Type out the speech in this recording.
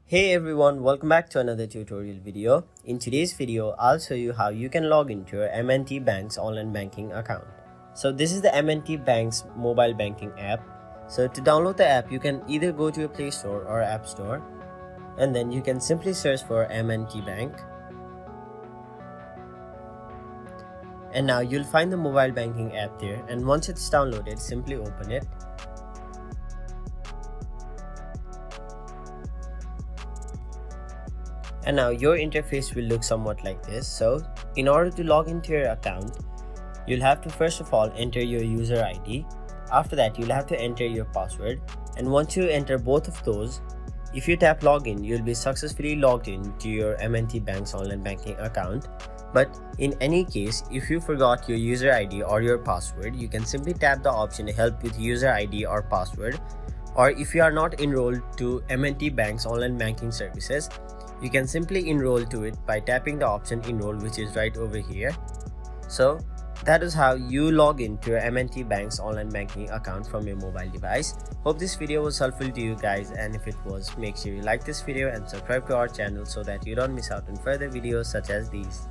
Hey everyone, welcome back to another tutorial video. In today's video, I'll show you how you can log into your M&T Bank's online banking account. So this is the M&T Bank's mobile banking app. So to download the app, you can either go to a Play Store or App Store, and then you can simply search for M&T Bank. And now you'll find the mobile banking app there, and once it's downloaded, simply open it. And now your interface will look somewhat like this. So in order to log into your account, you'll have to first of all enter your user ID. After that, you'll have to enter your password. And once you enter both of those, if you tap login, you'll be successfully logged in to your M&T Bank's online banking account. But in any case, if you forgot your user ID or your password, you can simply tap the option help with user ID or password. Or if you are not enrolled to M&T Bank's online banking services, you can simply enroll to it by tapping the option enroll, which is right over here. So that is how you log into your M&T Bank's online banking account from your mobile device. Hope this video was helpful to you guys, and if it was, make sure you like this video and subscribe to our channel so that you don't miss out on further videos such as these.